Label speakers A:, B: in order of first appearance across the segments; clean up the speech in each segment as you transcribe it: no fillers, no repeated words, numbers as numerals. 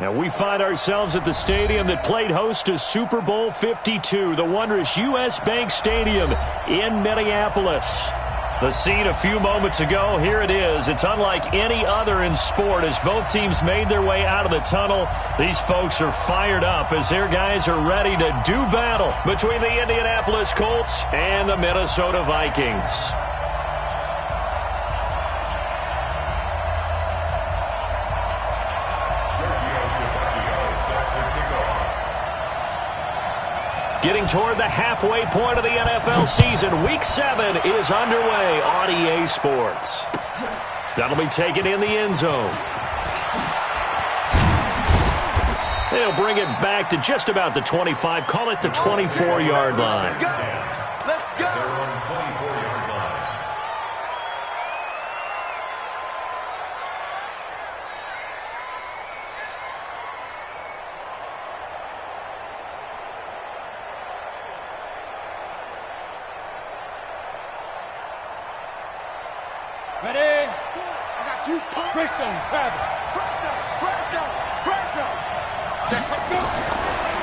A: And we find ourselves at the stadium that played host to Super Bowl 52, the wondrous U.S. Bank Stadium in Minneapolis. The scene a few moments ago, here it is. It's unlike any other in sport as both teams made their way out of the tunnel. These folks are fired up as their guys are ready to do battle between the Indianapolis Colts and the Minnesota Vikings. Getting toward the halfway point of the NFL season, Week 7 is underway on EA Sports. That'll be taken in the end zone. They'll bring it back to just about the 25, call it the 24-yard line.
B: Let's go!
C: Ready? I got you. Bridgestone, Travis.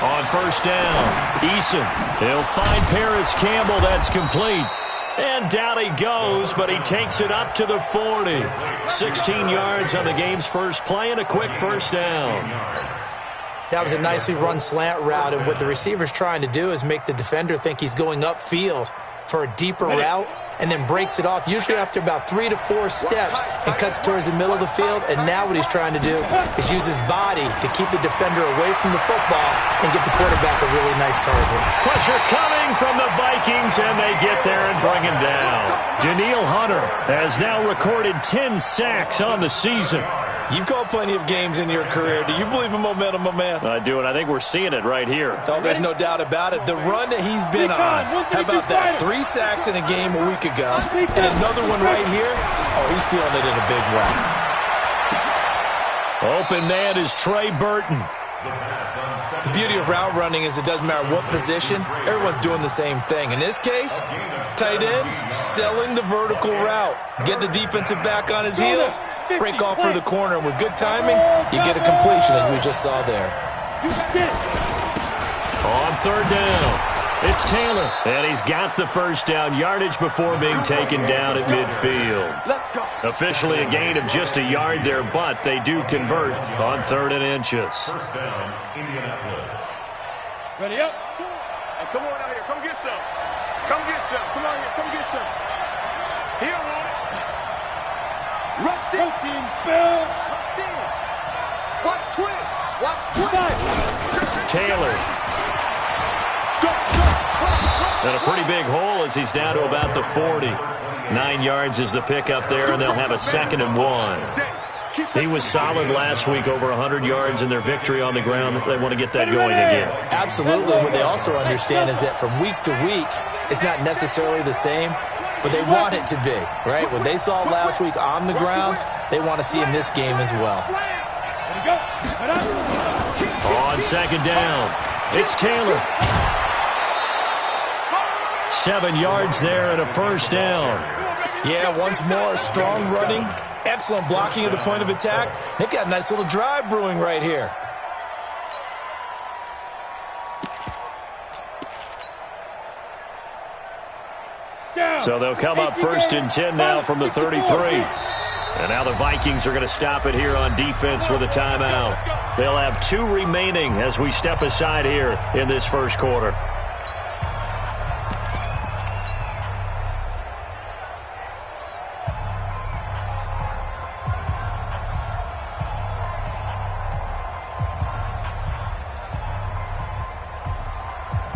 A: On first down, Eason. He'll find Paris Campbell. That's complete. And down he goes, but he takes it up to the 40. 16 yards on the game's first play and a quick first down.
D: That was a nicely run slant route, and what the receiver's trying to do is make the defender think he's going upfield for a deeper route, and then breaks it off, usually after about 3 to 4 steps, and cuts towards the middle of the field. And now what he's trying to do is use his body to keep the defender away from the football and get the quarterback a really nice target.
A: Pressure coming from the Vikings, and they get there and bring him down. Danielle Hunter has now recorded 10 sacks on the season.
E: You've called plenty of games in your career. Do you believe in momentum, my man?
A: I do, and I think we're seeing it right here.
E: Oh, there's no doubt about it. The run that he's been on, how about that? 3 sacks in a game a week ago, and another one right here. Oh, he's feeling it in a big way.
A: Open man is Trey Burton.
E: The beauty of route running is it doesn't matter what position, everyone's doing the same thing. In this case, tight end, selling the vertical route. Get the defensive back on his heels, break off for the corner, and with good timing, you get a completion as we just saw there.
A: On third down, it's Taylor, and he's got the first down yardage before being taken down at midfield. Officially a gain of just a yard there, but they do convert on 3rd and inches.
B: First down, Indianapolis.
C: Ready up?
F: Hey, come on out here. Come get some. Come get some. Come on here. Come get some. He don't want it.
C: Rush it. Protein spill.
F: Rush in. Watch twist. Watch twist.
A: Taylor. And a pretty big hole as he's down to about the 40. 9 yards is the pickup there, and they'll have a 2nd and 1. He was solid last week, over 100 yards in their victory on the ground. They want to get that going again.
D: Absolutely. What they also understand is that from week to week, it's not necessarily the same, but they want it to be, right? What they saw last week on the ground, they want to see in this game as well.
A: On 2nd down, it's Taylor. 7 yards there and a first down.
E: Yeah, once more, strong running, excellent blocking at the point of attack. They've got a nice little drive brewing right here.
A: So they'll come up 1st and 10 now from the 33. And now the Vikings are going to stop it here on defense with a timeout. They'll have 2 remaining as we step aside here in this first quarter.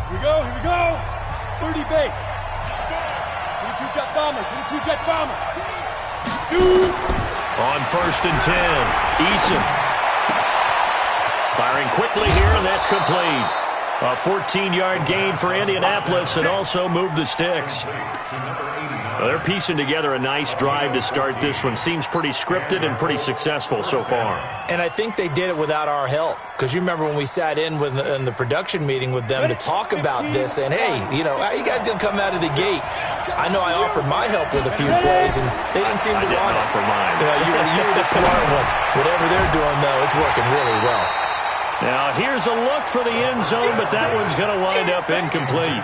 C: Here we go. 30 base. 22 jet bomber. 22 jet bomber. Shoot.
A: On 1st and 10, Eason. Firing quickly here, and that's complete. A 14-yard gain for Indianapolis, and also moved the sticks. Well, they're piecing together a nice drive to start this one. Seems pretty scripted and pretty successful so far.
D: And I think they did it without our help. Because you remember when we sat in the production meeting with them to talk about this, and hey, you know, how you guys going to come out of the gate? I know I offered my help with a few plays, and they didn't seem to want it.
A: Offer mine.
D: You were the smart one. Whatever they're doing, though, it's working really well.
A: Now, here's a look for the end zone, but that one's going to wind up incomplete.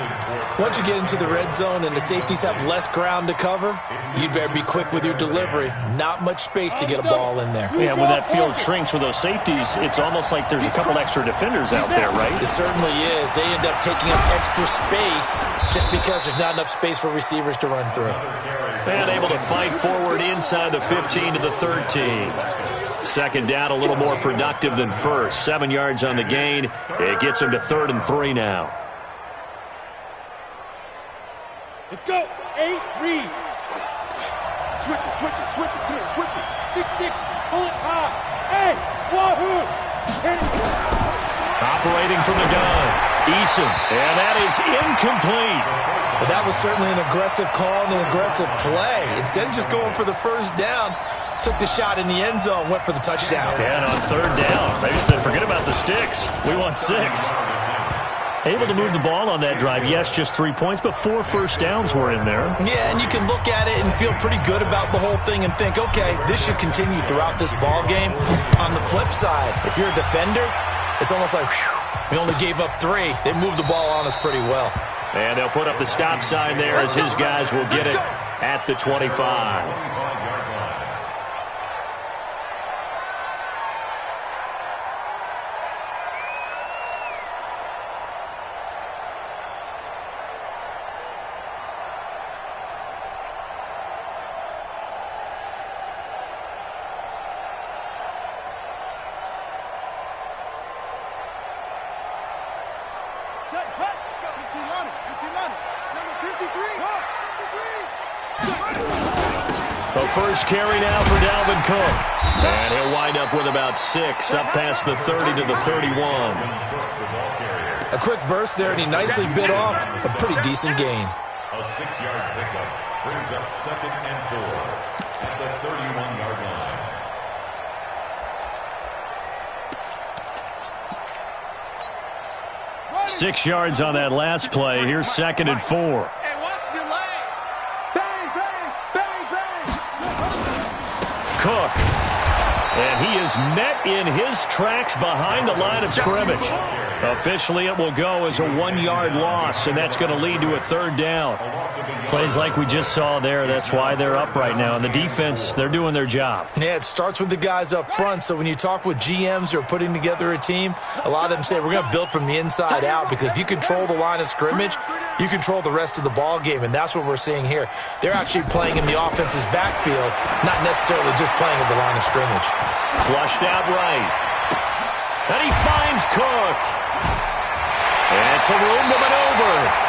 E: Once you get into the red zone and the safeties have less ground to cover, you'd better be quick with your delivery. Not much space to get a ball in there.
A: Yeah, when that field shrinks for those safeties, it's almost like there's a couple extra defenders out there, right?
E: It certainly is. They end up taking up extra space just because there's not enough space for receivers to run through.
A: And able to fight forward inside the 15 to the 13. Second down, a little more productive than first. 7 yards on the gain. It gets him to 3rd and 3 now.
C: Let's go. 8, read. Switch it. Come here, switch it. 6, pull it high. Hey, wahoo.
A: Operating from the gun. Eason, and that is incomplete.
E: But that was certainly an aggressive call and an aggressive play. Instead of just going for the first down, took the shot in the end zone, went for the touchdown.
A: And on 3rd down, maybe said, forget about the sticks. We want 6. Able to move the ball on that drive. Yes, just 3 points, but 4 first downs were in there.
E: Yeah, and you can look at it and feel pretty good about the whole thing and think, okay, this should continue throughout this ball game. On the flip side, if you're a defender, it's almost like, whew, we only gave up 3. They moved the ball on us pretty well.
A: And they'll put up the stop sign there as his guys will get it at the 25. The first carry now for Dalvin Cook. And he'll wind up with about 6, up past the 30 to the 31.
E: A quick burst there, and he nicely bit off a pretty decent gain.
B: A 6-yard pickup brings up 2nd and 4 at the 31-yard line.
A: 6 yards on that last play. Here's 2nd and 4. Cook. And he is met in his tracks behind the line of scrimmage. Officially, it will go as a 1-yard loss, and that's going to lead to a 3rd down. Plays like we just saw there. That's why they're up right now. And the defense, they're doing their job.
E: Yeah, it starts with the guys up front. So when you talk with GMs who are putting together a team, a lot of them say we're going to build from the inside out, because if you control the line of scrimmage, you control the rest of the ball game, and that's what we're seeing here. They're actually playing in the offense's backfield, not necessarily just playing at the line of scrimmage.
A: Flushed out right. And he finds Cook. And some room to maneuver.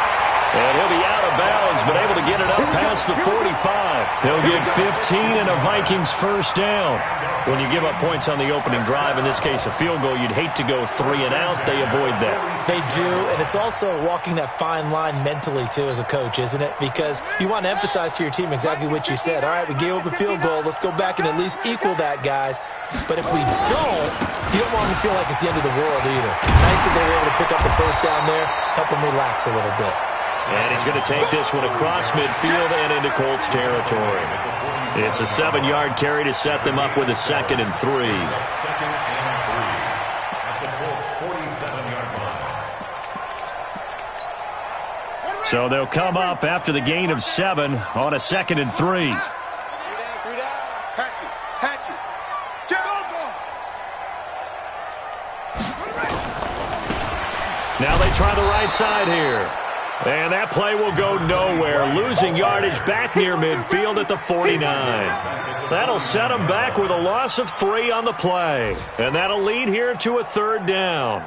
A: And he'll be out of bounds, but able to get it up past the 45. He'll get 15 and a Vikings first down. When you give up points on the opening drive, in this case a field goal, you'd hate to go 3 and out. They avoid that.
E: They do, and it's also walking that fine line mentally, too, as a coach, isn't it? Because you want to emphasize to your team exactly what you said. All right, we gave up a field goal. Let's go back and at least equal that, guys. But if we don't, you don't want them to feel like it's the end of the world either. Nice that they were able to pick up the first down there, help them relax a little bit.
A: And he's going to take this one across midfield and into Colts territory. It's a 7-yard carry to set them up with a 2nd and 3.
B: 2nd and 3 at the Colts 47-yard line.
A: So they'll come up after the gain of 7 on a 2nd and 3. Now they try the right side here. And that play will go nowhere, losing yardage back near midfield at the 49. That'll set them back with a loss of 3 on the play. And that'll lead here to a 3rd down.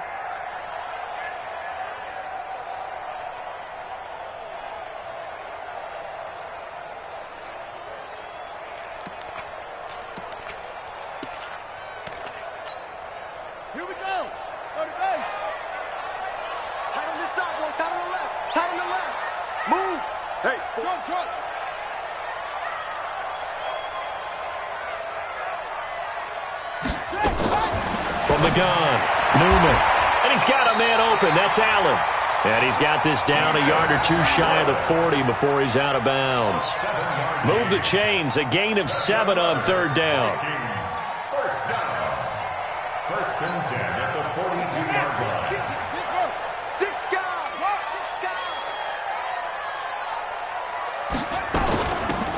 F: Here we go. Go to base. Tight on this side, boys. Tight on the left. Tight on the left. Move. Hey, short.
A: From the gun, Newman. And he's got a man open. That's Allen. And he's got this down a yard or 2 shy of the 40 before he's out of bounds. Move the chains. A gain of 7 on 3rd down.
B: First and 10 at the 42-yard line.
F: 6 guys.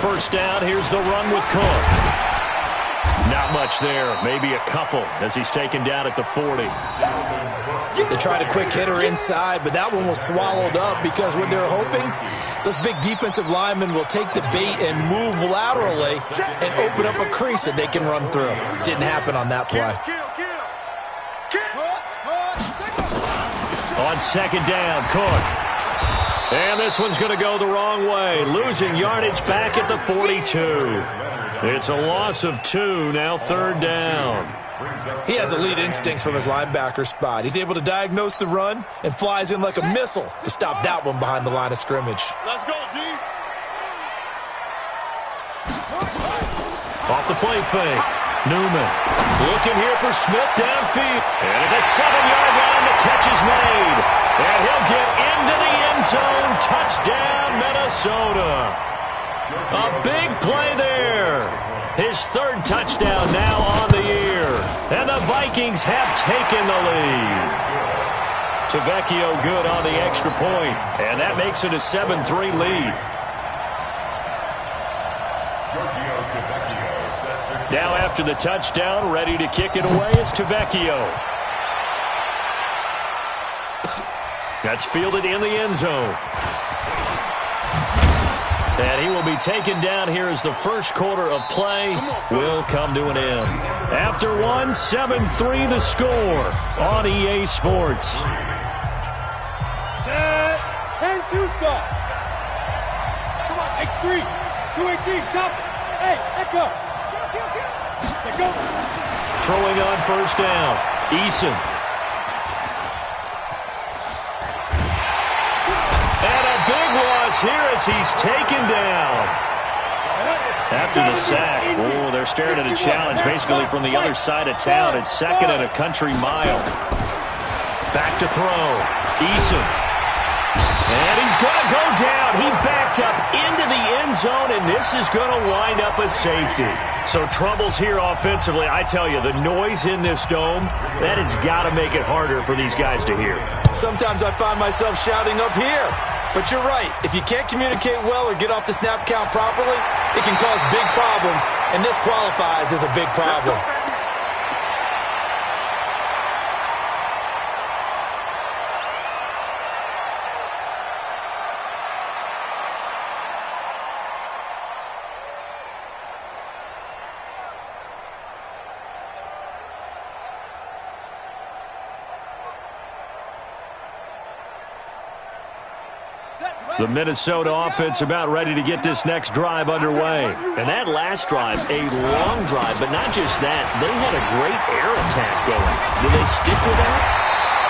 A: First down, here's the run with Cook. Not much there, maybe a couple as he's taken down at the 40.
E: They tried a quick hitter inside, but that one was swallowed up because what they're hoping, those big defensive linemen will take the bait and move laterally and open up a crease that they can run through. Didn't happen on that play.
A: On second down, Cook. And this one's going to go the wrong way, losing yardage back at the 42. It's a loss of 2, now third down.
E: He has elite instincts from his linebacker spot. He's able to diagnose the run and flies in like a missile to stop that one behind the line of scrimmage.
F: Let's go, D.
A: Off the play fake. Newman looking here for Smith downfield. And at the 7-yard line, the catch is made. And he'll get into the end zone. Touchdown, Minnesota. A big play there. His third touchdown now on the year. And the Vikings have taken the lead. Tavecchio good on the extra point. And that makes it a 7-3 lead. Now after the touchdown, ready to kick it away is Tavecchio. That's fielded in the end zone. And he will be taken down here as the first quarter of play will come to an end. After one, 7-3 the score on EA Sports.
C: Set. And 2 stop. Come on, X3. 218, chop. Hey, Echo. Let go.
A: Throwing on first down. Eason. And a big loss here as he's taken down. After the sack, oh, they're staring at a challenge basically from the other side of town. It's second and a country mile. Back to throw. Eason. And he's going to go down. He backed up into the end zone, and this is going to wind up a safety. So troubles here offensively. I tell you, the noise in this dome, that has got to make it harder for these guys to hear.
E: Sometimes I find myself shouting up here. But you're right. If you can't communicate well or get off the snap count properly, it can cause big problems, and this qualifies as a big problem.
A: The Minnesota offense about ready to get this next drive underway. And that last drive, a long drive, but not just that. They had a great air attack going. Do they stick with that?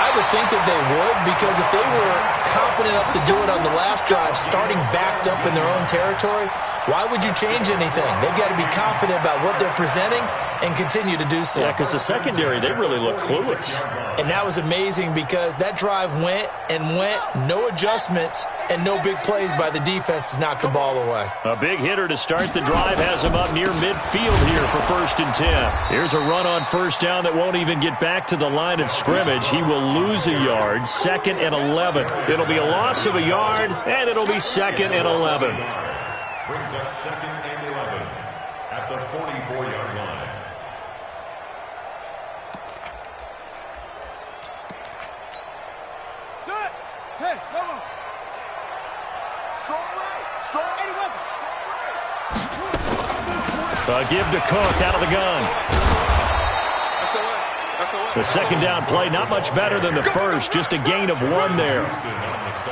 E: I would think that they would, because if they were confident enough to do it on the last drive, starting backed up in their own territory, why would you change anything? They've got to be confident about what they're presenting and continue to do so.
A: Yeah, because the secondary, they really look clueless.
E: And that was amazing because that drive went and went, no adjustments, and no big plays by the defense to knock the ball away.
A: A big hitter to start the drive has him up near midfield here for 1st and 10. Here's a run on first down that won't even get back to the line of scrimmage. He will lose a yard, 2nd and 11. It'll be a loss of a yard, and it'll be 2nd and 11.
B: Brings up 2nd and 11 at the 44-yard line.
F: Set. Hey, no. Strong right. Strong 81.
A: Give to Cook out of the gun. The second down play, not much better than the first, just a gain of 1 there.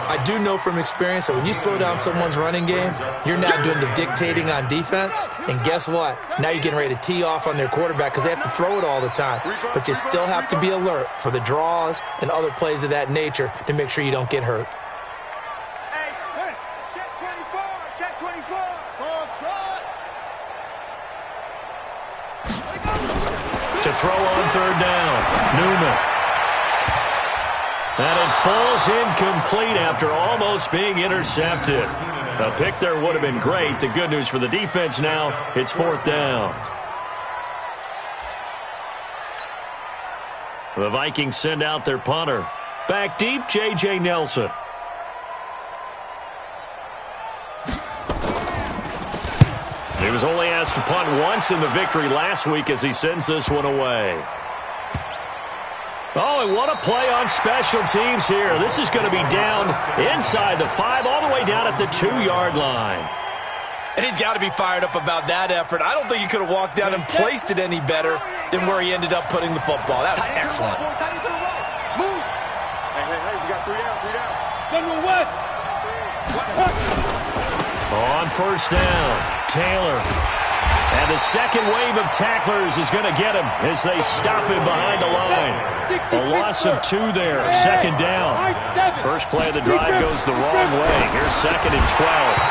E: I do know from experience that when you slow down someone's running game, you're now doing the dictating on defense, and guess what? Now you're getting ready to tee off on their quarterback because they have to throw it all the time. But you still have to be alert for the draws and other plays of that nature to make sure you don't get hurt.
F: Hey, check 24, check 24. Ball trot.
A: To throw on third down, Newman. And it falls incomplete after almost being intercepted. A pick there would have been great. The good news for the defense now, it's 4th down. The Vikings send out their punter. Back deep, J.J. Nelson. He was only asked to punt once in the victory last week as he sends this one away. Oh, and what a play on special teams here. This is going to be down inside the 5, all the way down at the 2-yard line.
E: And he's got to be fired up about that effort. I don't think he could have walked down and placed it any better than where he ended up putting the football. That was excellent.
F: Move. Hey, we got 3 down.
C: General West.
A: On first down, Taylor. And the second wave of tacklers is going to get him as they stop him behind the line. A loss of 2 there, second down. First play of the drive goes the wrong way. Here's second and 12.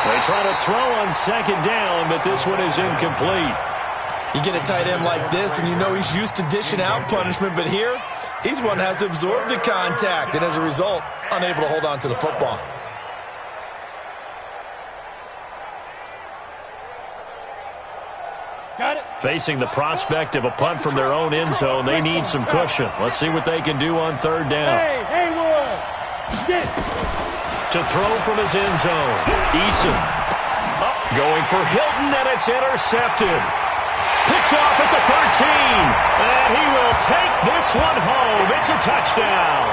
A: They try to throw on second down, but this one is incomplete.
E: You get a tight end like this, and you know he's used to dishing out punishment, but here, he's one that has to absorb the contact, and as a result, unable to hold on to the football.
C: Got it.
A: Facing the prospect of a punt from their own end zone, they need some cushion. Let's see what they can do on third down.
C: Hey, Haywood. Get.
A: To throw from his end zone, Eason. Up, going for Hilton, and it's intercepted. Picked off at the 13, and he will take this one home. It's a touchdown.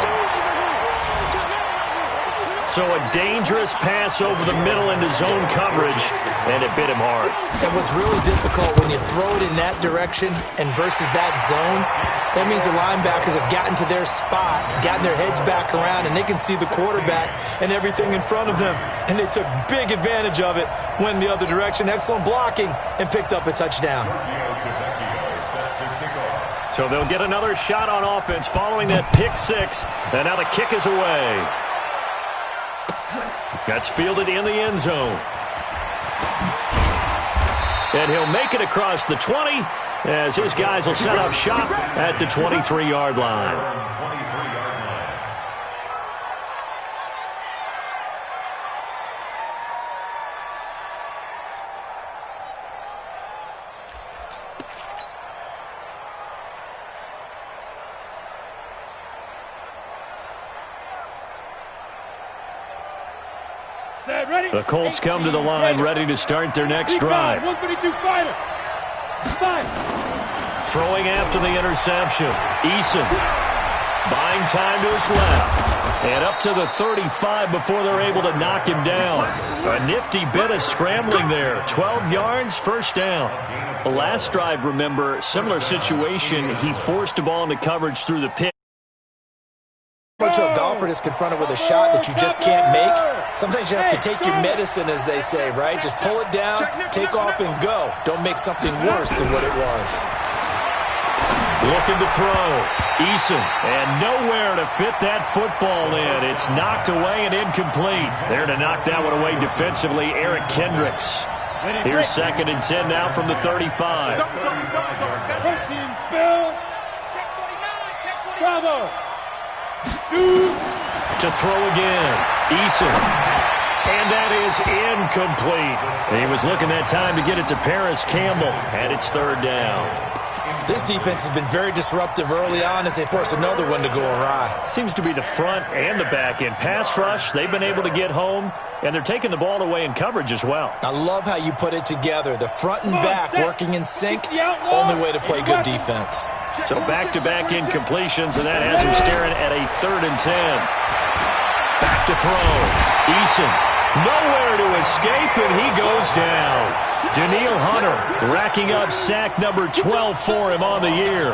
A: So a dangerous pass over the middle into zone coverage, and it bit him hard.
D: And what's really difficult when you throw it in that direction and versus that zone, that means the linebackers have gotten to their spot, gotten their heads back around, and they can see the quarterback and everything in front of them. And they took big advantage of it, went the other direction, excellent blocking, and picked up a touchdown.
A: So they'll get another shot on offense following that pick 6, and now the kick is away. That's fielded in the end zone. And he'll make it across the 20 as his guys will set up shop at the 23-yard line. The Colts come to the line ready to start their next drive.
C: 132 fighter. 5.
A: Throwing after the interception. Eason buying time to his left. And up to the 35 before they're able to knock him down. A nifty bit of scrambling there. 12 yards, first down. The last drive, remember, similar situation. He forced a ball into coverage through the pick.
E: To a golfer that's confronted with a shot that you just can't make, sometimes you have to take your medicine, as they say, right? Just pull it down, take off, and go. Don't make something worse than what it was.
A: Looking to throw. Eason, and nowhere to fit that football in. It's knocked away and incomplete. There to knock that one away defensively, Eric Kendricks. Here's second and 10 now from the 35.
C: Protein spill. Bravo.
A: To throw again. Eason. And that is incomplete. He was looking that time to get it to Paris Campbell. And it's third down.
E: This defense has been very disruptive early on as they force another one to go awry.
A: Seems to be the front and the back end. Pass rush, they've been able to get home. And they're taking the ball away in coverage as well.
E: I love how you put it together. The front and back working in sync. Only way to play good defense.
A: So back-to-back incompletions, and that has him staring at a 3rd and 10. Back to throw. Eason, nowhere to escape, and he goes down. Daniil Hunter racking up sack number 12 for him on the year.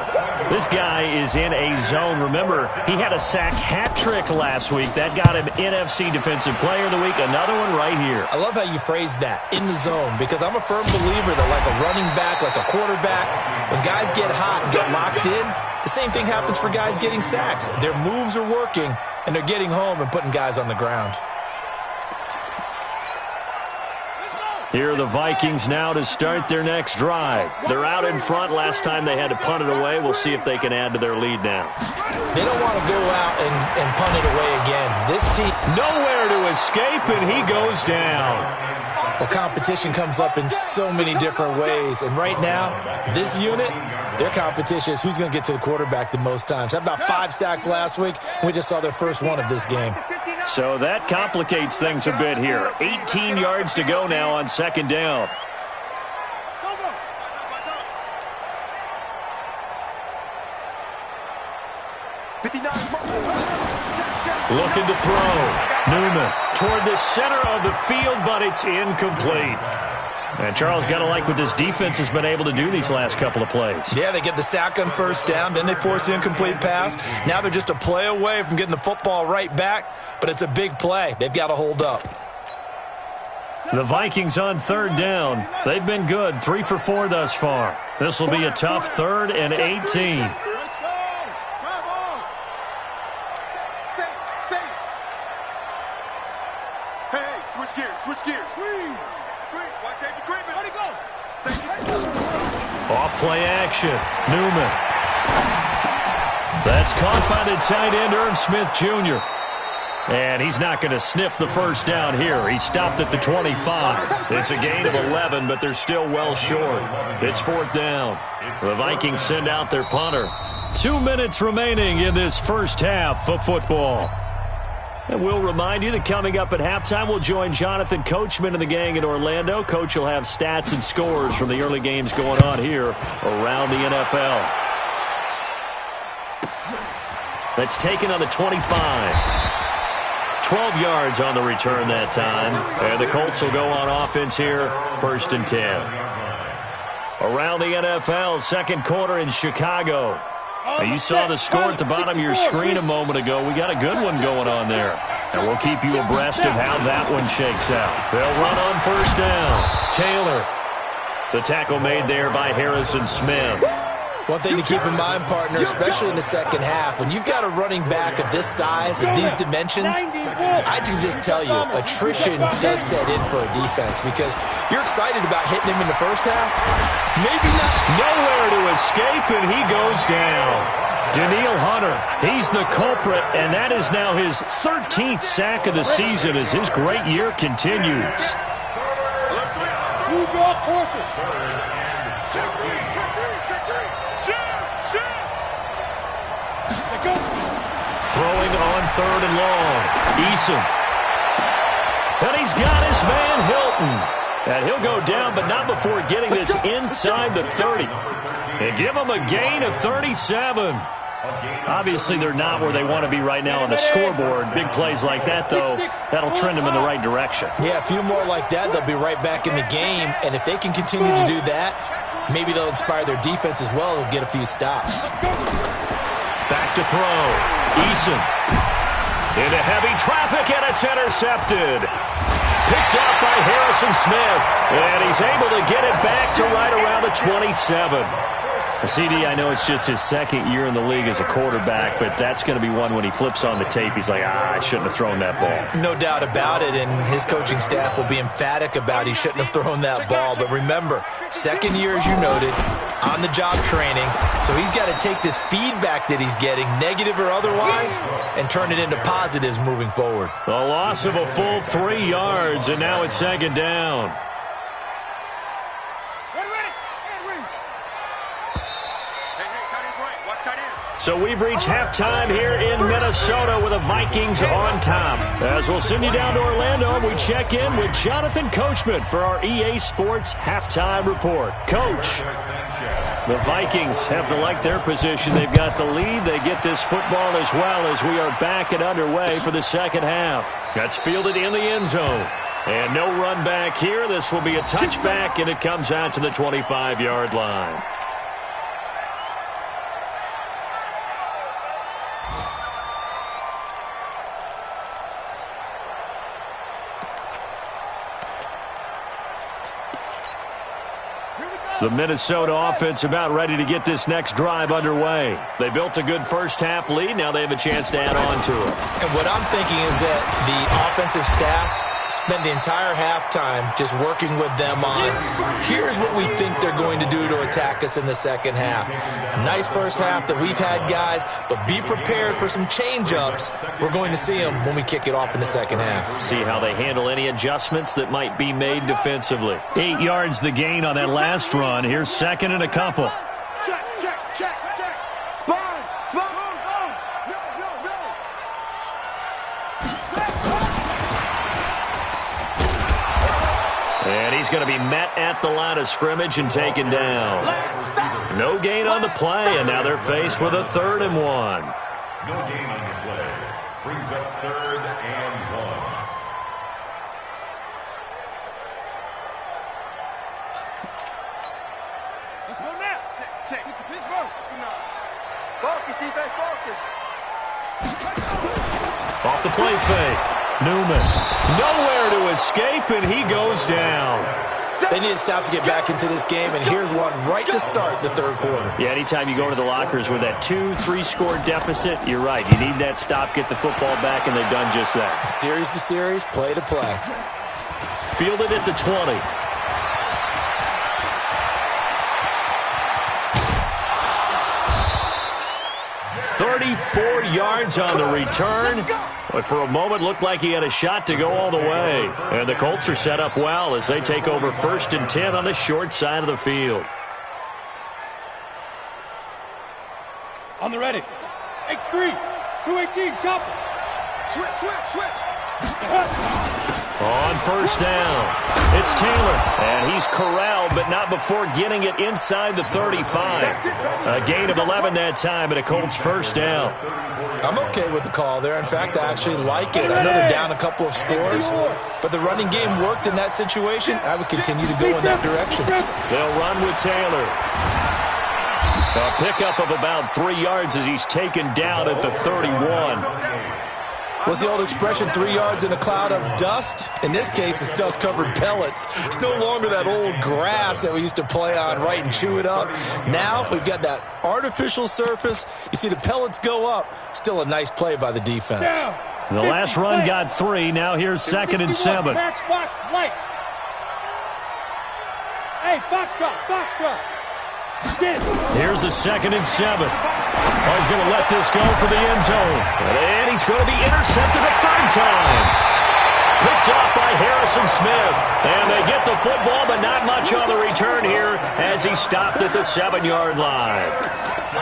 A: This guy is in a zone. Remember, he had a sack hat trick last week. That got him NFC Defensive Player of the Week. Another one right here.
E: I love how you phrase that, in the zone, because I'm a firm believer that like a running back, like a quarterback, when guys get hot and get locked in, the same thing happens for guys getting sacks. Their moves are working, and they're getting home and putting guys on the ground.
A: Here are the Vikings now to start their next drive. They're out in front. Last time they had to punt it away. We'll see if they can add to their lead now.
E: They don't want to go out and punt it away again. This team,
A: nowhere to escape, and he goes down.
E: The competition comes up in so many different ways. And right now, this unit, Their competition is who's going to get to the quarterback the most times. Had about 5 sacks last week, and we just saw their first one of this game.
A: So that complicates things a bit here. 18 yards to go now on second down. Looking to throw. Newman toward the center of the field, but it's incomplete. And Charles, got to like what this defense has been able to do these last couple of plays.
E: Yeah, they get the sack on first down, then they force the incomplete pass. Now they're just a play away from getting the football right back, but it's a big play. They've got to hold up.
A: The Vikings on third down. They've been good, 3 for 4 thus far. This will be a tough 3rd and 18.
F: Switch gears. Watch safety creeping. Let it go.
A: Off play action. Newman. That's caught by the tight end, Irv Smith Jr. And he's not going to sniff the first down here. He stopped at the 25. It's a gain of 11, but they're still well short. It's 4th down. The Vikings send out their punter. 2 minutes remaining in this first half of football. And we'll remind you that coming up at halftime, we'll join Jonathan Coachman and the gang in Orlando. Coach will have stats and scores from the early games going on here around the NFL. That's taken on the 25. 12 yards on the return that time. And the Colts will go on offense here, 1st and 10. Around the NFL, second quarter in Chicago. Now, you saw the score at the bottom of your screen a moment ago. We got a good one going on there. And we'll keep you abreast of how that one shakes out. They'll run on first down. Taylor. The tackle made there by Harrison Smith.
E: One thing to keep in mind, partner, especially in the second half, when you've got a running back of this size and these dimensions, I can just tell you, attrition does set in for a defense because you're excited about hitting him in the first half. Maybe not.
A: Nowhere to escape, and he goes down. Danielle Hunter, he's the culprit, and that is now his 13th sack of the season as his great year continues. Throwing on 3rd and long. Eason. And he's got his man Hilton. And he'll go down, but not before getting this inside the 30. And give him a gain of 37. Obviously, they're not where they want to be right now on the scoreboard. Big plays like that, though, that'll trend them in the right direction.
E: Yeah, a few more like that, they'll be right back in the game. And if they can continue to do that, maybe they'll inspire their defense as well and get a few stops.
A: Back to throw. Eason. Into heavy traffic, and it's intercepted. Picked up by Harrison Smith. And he's able to get it back to right around the 27. CD, I know it's just his second year in the league as a quarterback, but that's going to be one when he flips on the tape, he's like, I shouldn't have thrown that ball.
E: No doubt about it, and his coaching staff will be emphatic about he shouldn't have thrown that ball. But remember, second year, as you noted, on-the-job training, so he's got to take this feedback that he's getting, negative or otherwise, and turn it into positives moving forward.
A: A loss of a full 3 yards, and now it's second down. So we've reached halftime here in Minnesota with the Vikings on top. As we'll send you down to Orlando, and we check in with Jonathan Coachman for our EA Sports Halftime Report. Coach, the Vikings have to like their position. They've got the lead. They get this football as well as we are back and underway for the second half. That's fielded in the end zone. And no run back here. This will be a touchback, and it comes out to the 25-yard line. The Minnesota offense about ready to get this next drive underway. They built a good first-half lead. Now they have a chance to add on to it.
E: And what I'm thinking is that the offensive staff spend the entire halftime just working with them on, here's what we think they're going to do to attack us in the second half. Nice first half that we've had, guys, but be prepared for some change-ups. We're going to see them when we kick it off in the second half.
A: See how they handle any adjustments that might be made defensively. 8 yards the gain on that last run. Here's second and a couple.
C: Check, check.
F: Check. Sponge. Go.
A: And he's going to be met at the line of scrimmage and taken down. No gain on the play, and now they're faced with a 3rd and 1.
B: No gain on the play. Brings up 3rd and 1.
F: Let's go now. Check. Get the pitch work. Focus, defense, focus.
A: Off the play fake. Newman. Nowhere to escape, and he goes down.
E: They need to stop to get back into this game, and here's one right to start the 3rd quarter.
A: Yeah, anytime you go to the lockers with that 2-3 score deficit, you're right. You need that stop, get the football back, and they've done just that.
E: Series to series, play to play.
A: Fielded at the 20. "34 yards on the return." But for a moment, looked like he had a shot to go all the way. And the Colts are set up well as they take over 1st and 10 on the short side of the field.
C: On the ready. X3. 218. Chop.
F: Switch.
A: On 1st down, it's Taylor, and he's corralled, but not before getting it inside the 35. A gain of 11 that time, and a Colts 1st down.
E: I'm okay with the call there. In fact, I actually like it. I know they're down a couple of scores, but the running game worked in that situation. I would continue to go in that direction.
A: They'll run with Taylor. A pickup of about 3 yards as he's taken down at the 31.
E: What's the old expression, 3 yards in a cloud of dust? In this case, it's dust-covered pellets. It's no longer that old grass that we used to play on, right, and chew it up. Now we've got that artificial surface. You see the pellets go up. Still a nice play by the defense.
A: The last run got 3. Now here's 2nd and 7.
C: Box, lights. Hey, box drop.
A: Here's a 2nd and 7. Oh, he's going to let this go for the end zone. And he's going to be intercepted a 3rd time. Picked off by Harrison Smith. And they get the football, but not much on the return here as he stopped at the 7-yard line.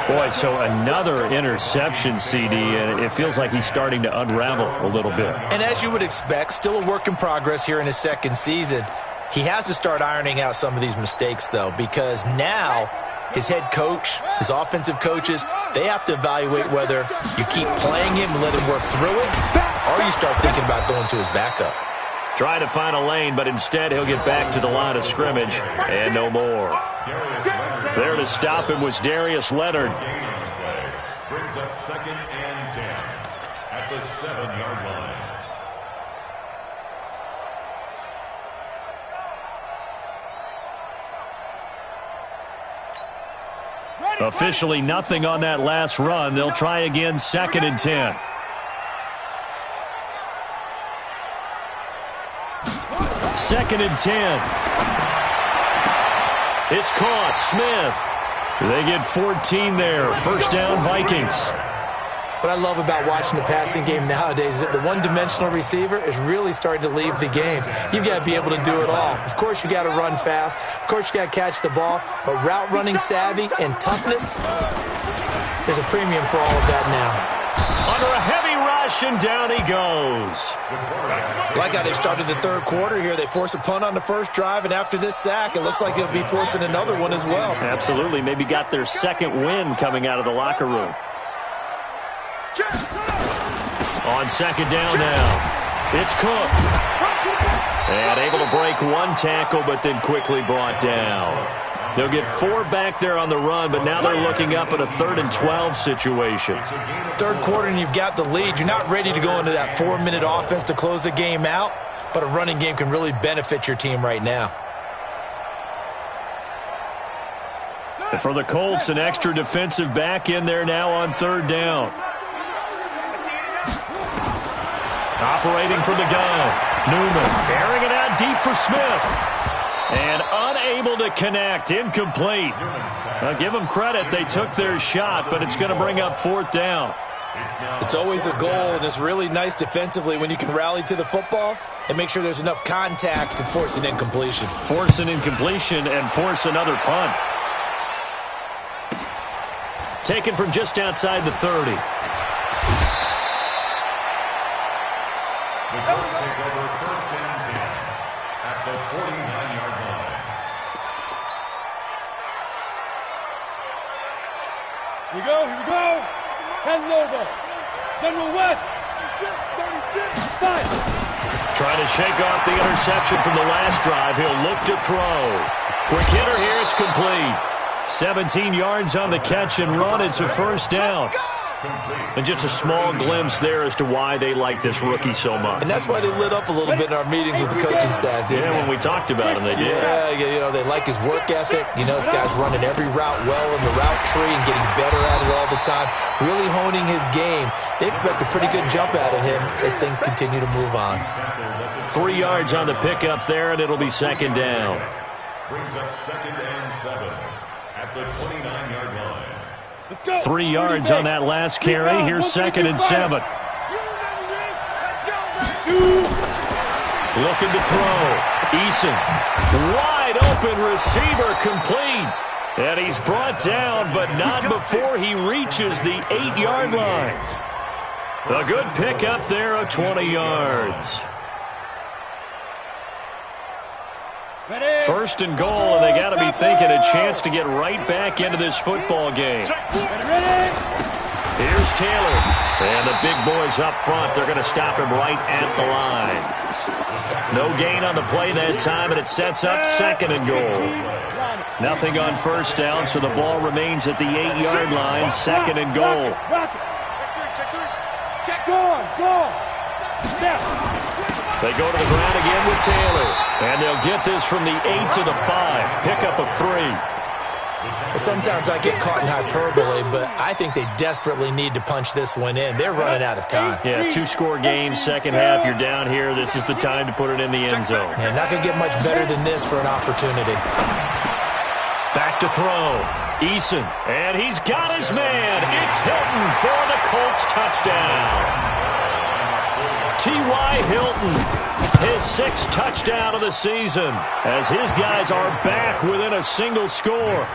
A: Boy, so another interception, CD, and it feels like he's starting to unravel a little bit.
E: And as you would expect, still a work in progress here in his 2nd season. He has to start ironing out some of these mistakes, though, because now his head coach, his offensive coaches, they have to evaluate whether you keep playing him and let him work through it, or you start thinking about going to his backup.
A: Trying to find a lane, but instead he'll get back to the line of scrimmage and no more. There to stop him was Darius Leonard.
B: Brings up 2nd and 10 at the 7-yard line.
A: Officially nothing on that last run. They'll try again 2nd and 10. Second and 10. It's caught. Smith. They get 14 there. 1st down, Vikings.
D: What I love about watching the passing game nowadays is that the one-dimensional receiver is really starting to leave the game. You've got to be able to do it all. Of course, you got to run fast. Of course, you got to catch the ball. But route running savvy and toughness, there's a premium for all of that now.
A: Under a heavy rush, and down he goes.
E: Like how they started the 3rd quarter here. They force a punt on the 1st drive, and after this sack, it looks like they'll be forcing another one as well.
A: Absolutely. Maybe got their 2nd win coming out of the locker room. On 2nd down now, it's Cook. And able to break one tackle, but then quickly brought down. They'll get 4 back there on the run, but now they're looking up at a 3rd and 12 situation.
E: 3rd quarter, and you've got the lead. You're not ready to go into that 4-minute offense to close the game out, but a running game can really benefit your team right now.
A: For the Colts, an extra defensive back in there now on 3rd down. Operating from the gun, Newman airing it out deep for Smith. And unable to connect, incomplete. Give them credit, they took their shot, but it's going to bring up 4th down.
E: It's always a goal, and it's really nice defensively when you can rally to the football and make sure there's enough contact to force an incompletion.
A: Force an incompletion and force another punt. taken from just outside the 30.
B: The Colts take over 1st and 10 at the 49-yard line.
C: Here we go. 10 over. General West. 5.
A: Trying to shake off the interception from the last drive. He'll look to throw. Quick hitter here. It's complete. 17 yards on the catch and run. It's a first down. And just a small glimpse there as to why they like this rookie so much.
E: And that's why they lit up a little bit in our meetings with the coaching staff, didn't they?
A: When we talked about him, they did.
E: Yeah, you know, they like his work ethic. You know, this guy's running every route well in the route tree and getting better at it all the time, really honing his game. They expect a pretty good jump out of him as things continue to move on.
A: 3 yards on the pickup there, and it'll be second down.
B: Brings up 2nd and 7 at the 29-yard line.
A: 3 yards on that last carry. Here's 2nd and 7. Looking to throw. Eason. Wide open receiver complete. And he's brought down, but not before he reaches the 8-yard line. A good pickup there of 20 yards. First and goal, and they got to be thinking a chance to get right back into this football game. Here's Taylor. And the big boys up front, they're going to stop him right at the line. No gain on the play that time, and it sets up 2nd and goal. Nothing on first down, so the ball remains at the 8-yard line, 2nd and goal.
C: Go.
A: They go to the ground again with Taylor. And they'll get this from the 8 to the 5. Pickup of 3.
D: Sometimes I get caught in hyperbole, but I think they desperately need to punch this one in. They're running out of time.
A: Yeah, 2-score game, second half. You're down here. This is the time to put it in the end zone.
D: Yeah, not going to get much better than this for an opportunity.
A: Back to throw. Eason. And he's got his man. It's Hilton for the Colts touchdown. T.Y. Hilton, his 6th touchdown of the season, as his guys are back within a single score.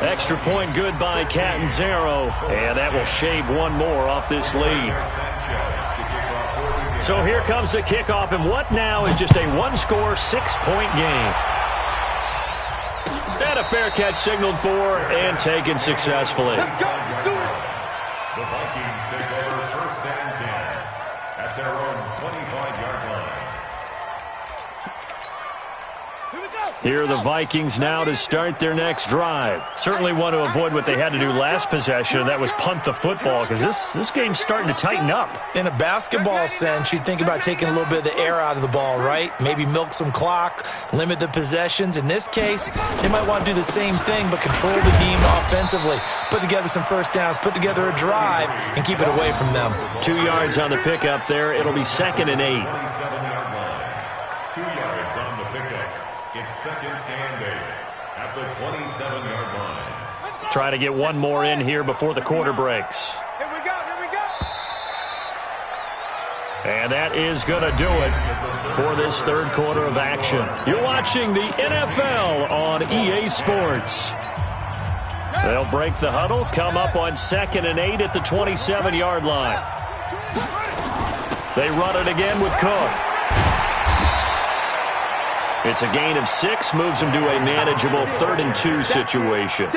A: Extra point good by Catanzaro, and that will shave one more off this lead. So here comes the kickoff, and what now is just a one-score, 6-point game. And a fair catch signaled for and taken successfully.
B: The Vikings take over 1st and 10 at their own 25-yard line.
A: Here are the Vikings now to start their next drive. Certainly want to avoid what they had to do last possession, that was punt the football, because this game's starting to tighten up.
D: In a basketball sense, you think about taking a little bit of the air out of the ball, right? Maybe milk some clock, limit the possessions. In this case, they might want to do the same thing, but control the game offensively. Put together some first downs, put together a drive, and keep it away from them.
A: 2 yards on the pickup there. It'll be 2nd and 8.
B: 27-yard line. 2 yards on the pickup. It's 2nd and 8 at the 27-yard line.
A: Try to get one more in here before the quarter breaks.
F: Here we go.
A: And that is going to do it for this third quarter of action. You're watching the NFL on EA Sports. They'll break the huddle, come up on 2nd and 8 at the 27-yard line. They run it again with Cook. It's a gain of 6, moves them to a manageable 3rd and 2 situation.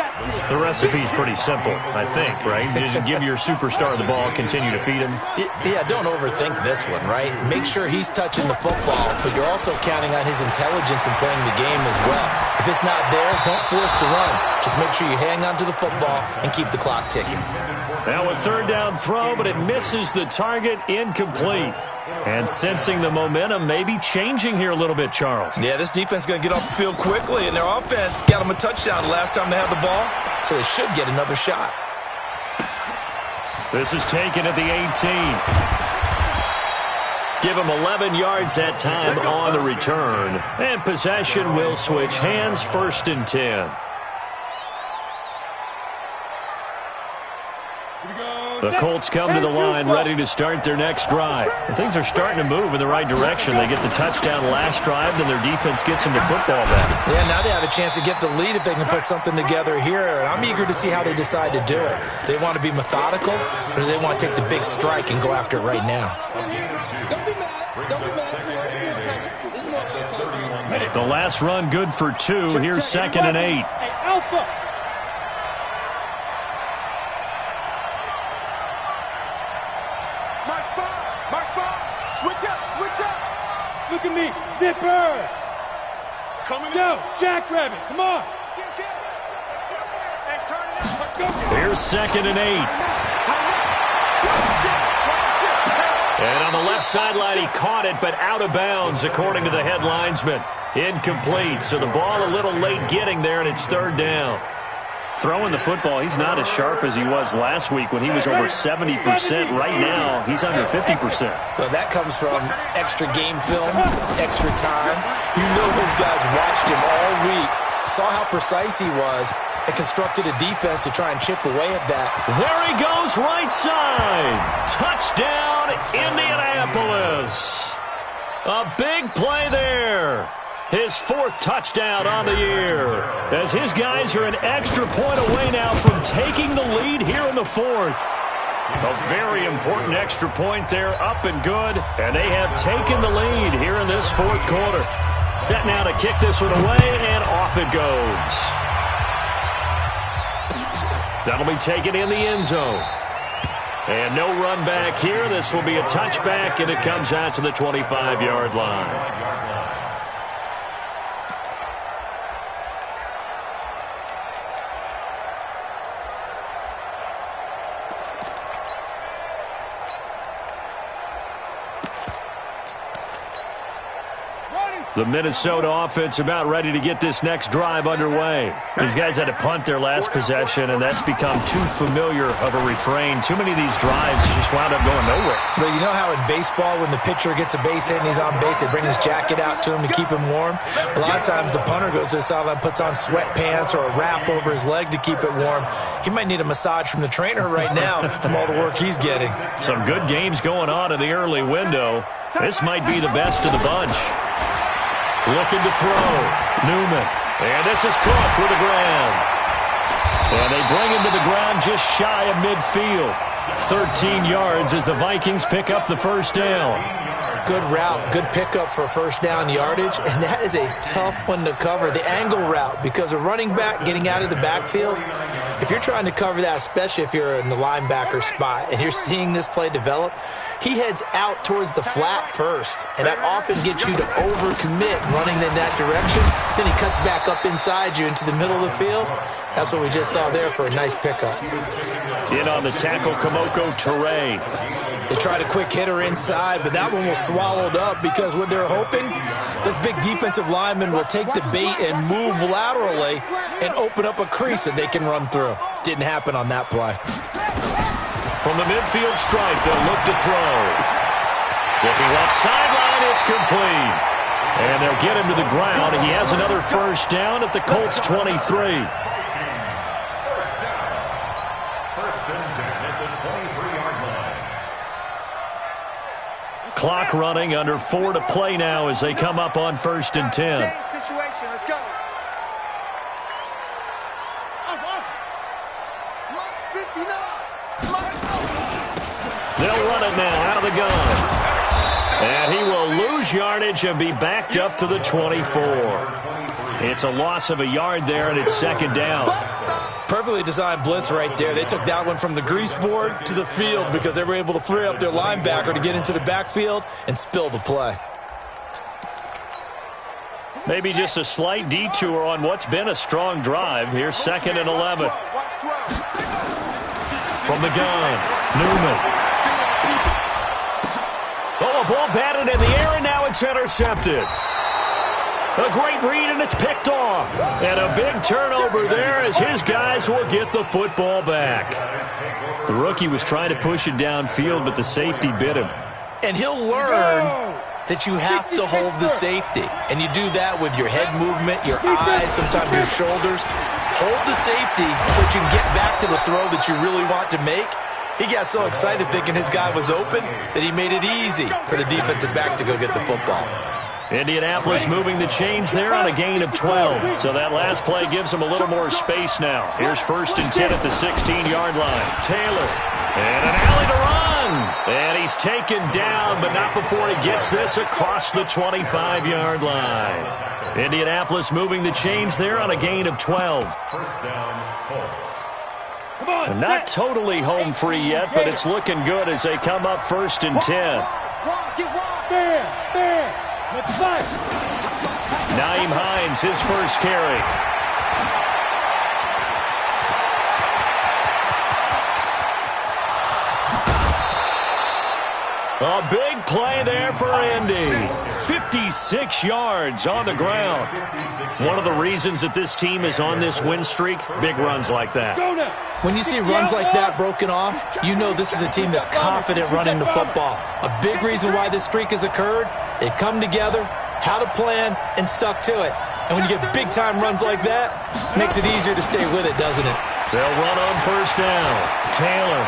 A: The recipe's pretty simple, I think, right? Just give your superstar the ball, continue to feed him.
D: Yeah, don't overthink this one, right? Make sure he's touching the football, but you're also counting on his intelligence in playing the game as well. If it's not there, don't force the run. Just make sure you hang on to the football and keep the clock ticking.
A: Now a 3rd down throw, but it misses the target, incomplete. And sensing the momentum, maybe changing here a little bit, Charles.
E: Yeah, this defense is going to get off the field quickly, and their offense got them a touchdown the last time they had the ball, so they should get another shot.
A: This is taken at the 18. Give them 11 yards that time on the return. And possession will switch hands, 1st and 10. The Colts come to the line ready to start their next drive. And things are starting to move in the right direction. They get the touchdown last drive, then their defense gets them the football back.
D: Yeah, now they have a chance to get the lead if they can put something together here. And I'm eager to see how they decide to do it. Do they want to be methodical, or do they want to take the big strike and go after it right now?
A: The last run good for 2. Here's 2nd and 8.
C: Alpha.
F: Switch up.
C: Look at me, zipper.
F: Coming
C: Yo, Jackrabbit, come on.
F: Hey, turn it up.
A: Here's 2nd and 8. And on the left sideline, he caught it, but out of bounds, according to the head linesman. Incomplete, so the ball a little late getting there, and it's 3rd down. Throwing the football, he's not as sharp as he was last week when he was over 70%. Right now, he's under 50%.
D: Well, that comes from extra game film, extra time. You know those guys watched him all week, saw how precise he was, and constructed a defense to try and chip away at that.
A: There he goes, right side. Touchdown, Indianapolis. A big play there. His 4th touchdown on the year, as his guys are an extra point away now from taking the lead here in the 4th. A very important extra point there, up and good, and they have taken the lead here in this 4th quarter. Set now to kick this one away, and off it goes. That'll be taken in the end zone. And no run back here. This will be a touchback, and it comes out to the 25-yard line. The Minnesota offense about ready to get this next drive underway. These guys had to punt their last possession, and that's become too familiar of a refrain. Too many of these drives just wound up going nowhere.
D: But you know how in baseball, when the pitcher gets a base hit and he's on base, they bring his jacket out to him to keep him warm? A lot of times the punter goes to the sideline, puts on sweatpants or a wrap over his leg to keep it warm. He might need a massage from the trainer right now from all the work he's getting.
A: Some good games going on in the early window. This might be the best of the bunch. Looking to throw. Newman. And this is Cook with the ground. And they bring him to the ground just shy of midfield. 13 yards as the Vikings pick up the first down.
D: Good route, good pickup for first down yardage, and that is a tough one to cover, the angle route, because a running back getting out of the backfield, if you're trying to cover that, especially if you're in the linebacker spot and you're seeing this play develop, he heads out towards the flat first, and that often gets you to overcommit running in that direction. Then he cuts back up inside you into the middle of the field. That's what we just saw there for a nice pickup.
A: In on the tackle, Kamoko Toure.
D: They tried a quick hitter inside, but that one was swallowed up because what they're hoping, those big defensive linemen will take the bait and move laterally and open up a crease that they can run through. Didn't happen on that play.
A: From the midfield stripe, they'll look to throw. Looking left sideline, it's complete. And they'll get him to the ground. He has another first down at the Colts 23.
B: First and 10 at the 23-yard line.
A: Clock running, under 4 to play now as they come up on first and 10.
F: Situation, let's go.
A: They'll run it now out of the gun. And he will lose yardage and be backed up to the 24. It's a loss of a yard there, and it's second down.
E: Perfectly designed blitz right there. They took that one from the grease board to the field because they were able to free up their linebacker to get into the backfield and spill the play.
A: Maybe just a slight detour on what's been a strong drive. Here's second and 11. From the gun, Newman. Oh, a ball batted in the air, and now it's intercepted. A great read, and it's picked off. And a big turnover there as his guys will get the football back. The rookie was trying to push it downfield, but the safety bit him.
D: And he'll learn that you have to hold the safety. And you do that with your head movement, your eyes, sometimes your shoulders. Hold the safety so that you can get back to the throw that you really want to make.
E: He got so excited thinking his guy was open that he made it easy for the defensive back to go get the football.
A: Indianapolis moving the chains there on a gain of 12. So that last play gives them a little more space now. Here's 1st and 10 at the 16-yard line. Taylor. And an alley to run. And he's taken down, but not before he gets this across the 25-yard line. Indianapolis moving the chains there on a gain of 12.
B: First down, Colts.
A: And not totally home free yet, but it's looking good as they come up 1st and 10. Nyheim Hines, his first carry. A big play there for Indy. 56 yards on the ground. One of the reasons that this team is on this win streak, big runs like that.
D: When you see runs like that broken off, you know this is a team that's confident running the football. A big reason why this streak has occurred, they've come together, had a plan, and stuck to it. And when you get big-time runs like that, it makes it easier to stay with it, doesn't it?
A: They'll run on 1st down. Taylor.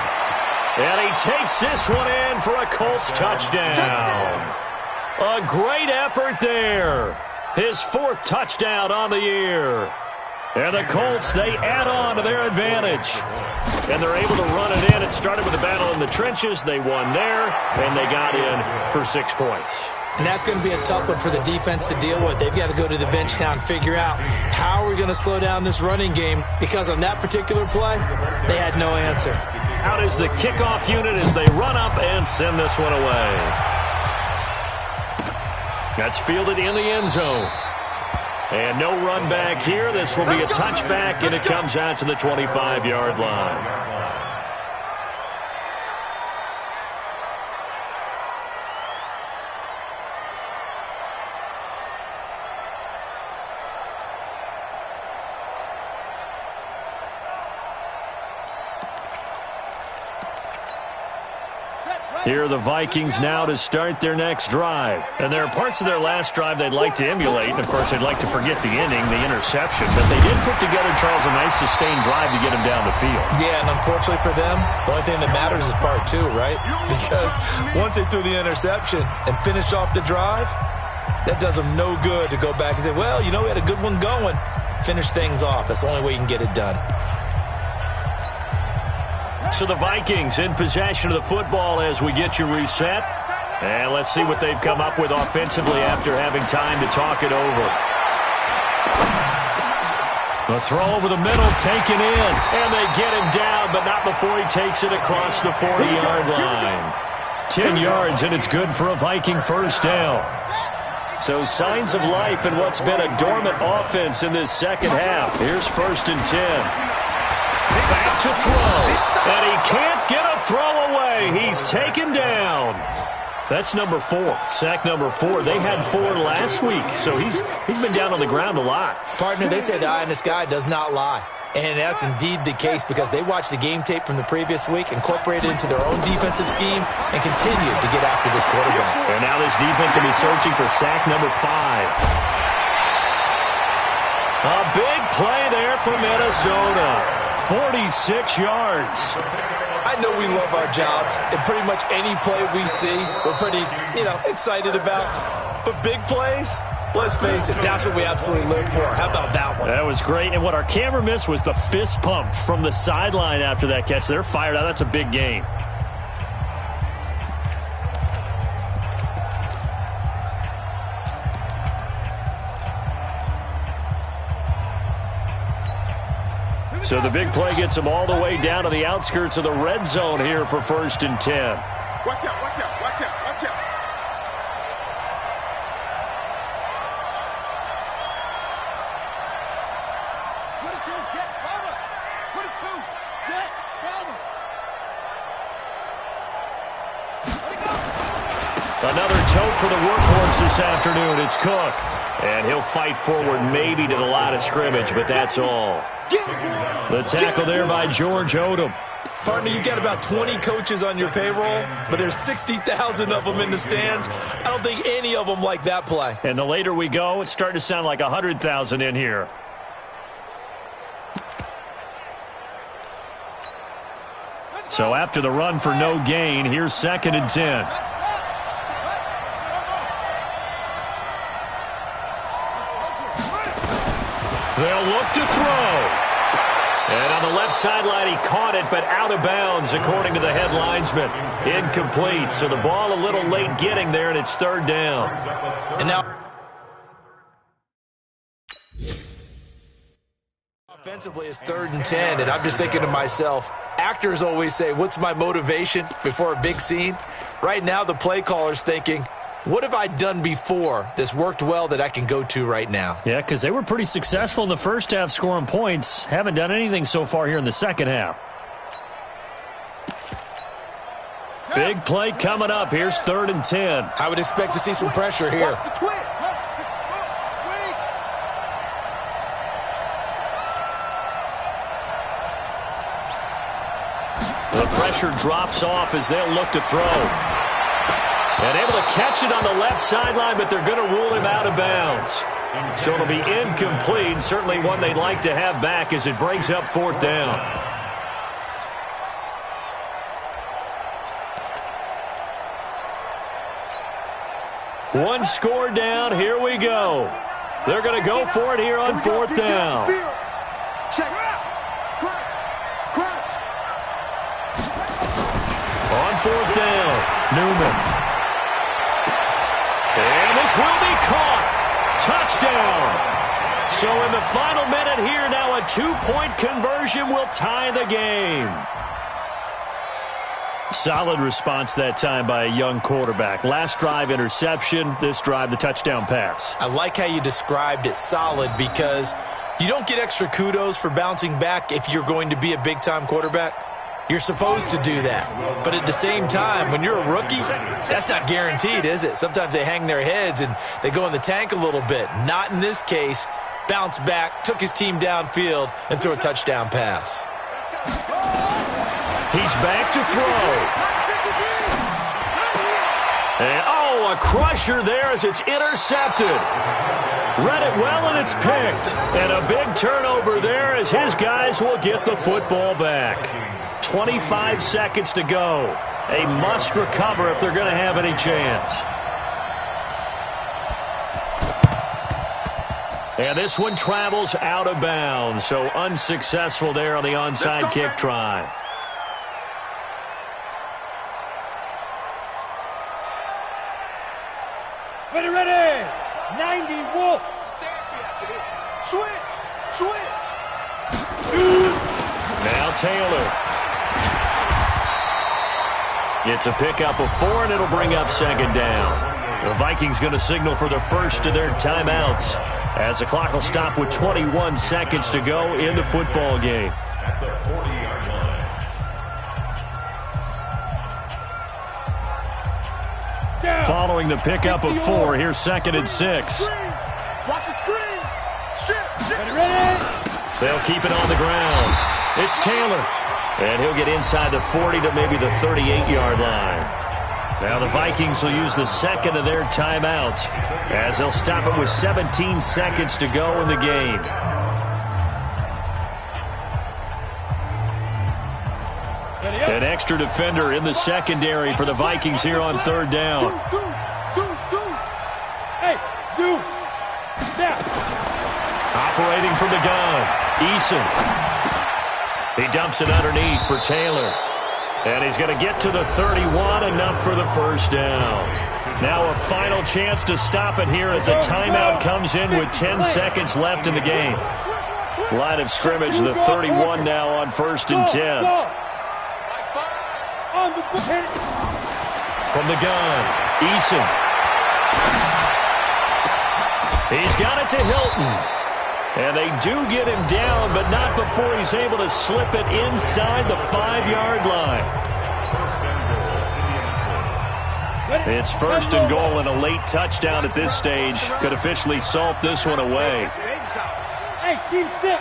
A: And he takes this one in for a Colts touchdown. A great effort there. His 4th touchdown on the year. And the Colts, they add on to their advantage. And they're able to run it in. It started with a battle in the trenches. They won there, and they got in for 6 points.
D: And that's going to be a tough one for the defense to deal with. They've got to go to the bench now and figure out how are we going to slow down this running game, because on that particular play, they had no answer.
A: Out is the kickoff unit as they run up and send this one away. That's fielded in the end zone. And no run back here. This will be a touchback, and it comes out to the 25-yard line. Here are the Vikings now to start their next drive. And there are parts of their last drive they'd like to emulate. And, of course, they'd like to forget the inning, the interception. But they did put together, Charles, a nice sustained drive to get him down the field.
E: Yeah, and unfortunately for them, the only thing that matters is part 2, right? Because once they threw the interception and finished off the drive, that does them no good to go back and say, well, you know, we had a good one going. Finish things off. That's the only way you can get it done.
A: So the Vikings in possession of the football as we get you reset. And let's see what they've come up with offensively after having time to talk it over. The throw over the middle taken in. And they get him down, but not before he takes it across the 40-yard line. 10 yards, and it's good for a Viking first down. So signs of life in what's been a dormant offense in this second half. Here's 1st and 10. Back to throw, and he can't get a throw away. He's taken down. That's number 4, sack number 4. They had 4 last week, so he's been down on the ground a lot.
D: Partner, they say the eye in the sky does not lie. And that's indeed the case, because they watched the game tape from the previous week, incorporated it into their own defensive scheme, and continued to get after this quarterback.
A: And now this defense will be searching for sack number 5. A big play there for Minnesota. 46 yards.
E: I know we love our jobs, and pretty much any play we see, we're pretty, excited about. But big plays, let's face it, that's what we absolutely live for. How about that one?
A: That was great, and what our camera missed was the fist pump from the sideline after that catch. They're fired out. That's a big game. So the big play gets them all the way down to the outskirts of the red zone here for 1st and 10.
F: Watch out, watch out, watch out, watch out. Jet, cover. 22, Jet, cover.
A: Another tote for the workhorse this afternoon. It's Cook. And he'll fight forward maybe to the line of scrimmage, but that's all. The tackle there by George Odom.
E: Partner, you got about 20 coaches on your payroll, but there's 60,000 of them in the stands. I don't think any of them like that play.
A: And the later we go, it's starting to sound like 100,000 in here. So after the run for no gain, here's 2nd and 10. They'll look to throw. And on the left sideline, he caught it, but out of bounds, according to the head linesman. Incomplete. So the ball a little late getting there, and it's 3rd down.
E: And now, offensively, it's 3rd and 10, and I'm just thinking to myself, actors always say, what's my motivation before a big scene? Right now, the play caller's thinking, what have I done before that's worked well that I can go to right now?
A: Yeah, because they were pretty successful in the first half scoring points. Haven't done anything so far here in the second half. Big play coming up. Here's 3rd and 10.
E: I would expect to see some pressure here.
A: The pressure drops off as they'll look to throw. And able to catch it on the left sideline, but they're going to rule him out of bounds. So it'll be incomplete. Certainly one they'd like to have back as it brings up 4th down. One score down. Here we go. They're going to go for it here on 4th down. On 4th down, Newman. And this will be caught. Touchdown. So in the final minute here, now a 2-point conversion will tie the game. Solid response that time by a young quarterback. Last drive, interception. This drive, the touchdown pass.
E: I like how you described it, solid, because you don't get extra kudos for bouncing back if you're going to be a big-time quarterback. You're supposed to do that. But at the same time, when you're a rookie, that's not guaranteed, is it? Sometimes they hang their heads and they go in the tank a little bit. Not in this case. Bounced back, took his team downfield, and threw a touchdown pass.
A: He's back to throw. And, oh, a crusher there as it's intercepted. Read it well, and it's picked. And a big turnover there as his guys will get the football back. 25 seconds to go. A must recover if they're going to have any chance. And this one travels out of bounds, so unsuccessful there on the onside kick try.
C: Ready. 90 Wolf.
F: Switch.
A: Now Taylor. It's a pickup of 4, and it'll bring up 2nd down. The Vikings going to signal for the first of their timeouts as the clock will stop with 21 seconds to go in the football game.
B: At the 40-yard line.
A: Following the pickup of 4, here's 2nd and 6.
F: Watch the screen. Shit.
C: Ready.
A: They'll keep it on the ground. It's Taylor. And he'll get inside the 40 to maybe the 38-yard line. Now the Vikings will use the second of their timeouts as they'll stop it with 17 seconds to go in the game. An extra defender in the secondary for the Vikings here on 3rd down.
C: Hey, Zoo. Now.
A: Operating from the gun, Eason. He dumps it underneath for Taylor. And he's going to get to the 31, enough for the first down. Now a final chance to stop it here as a timeout comes in with 10 seconds left in the game. Line of scrimmage, the 31 now on 1st and 10. From the gun, Eason. He's got it to Hilton. And they do get him down, but not before he's able to slip it inside the 5-yard line. It's 1st and goal, and a late touchdown at this stage could officially salt this one away.
C: Hey, team 6.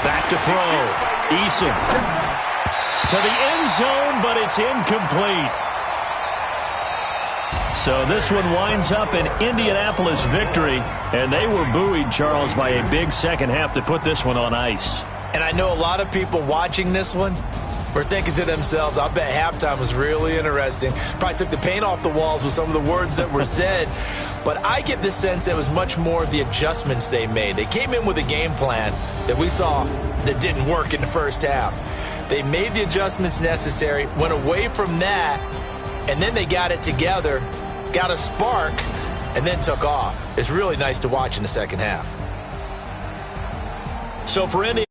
A: Back to throw. Eason. To the end zone, but it's incomplete. So this one winds up an Indianapolis victory, and they were buoyed, Charles, by a big second half to put this one on ice.
E: And I know a lot of people watching this one were thinking to themselves, I bet halftime was really interesting. Probably took the paint off the walls with some of the words that were said. But I get the sense that it was much more of the adjustments they made. They came in with a game plan that we saw that didn't work in the first half. They made the adjustments necessary, went away from that, and then they got it together, got a spark, and then took off. It's really nice to watch in the second half.
A: So for any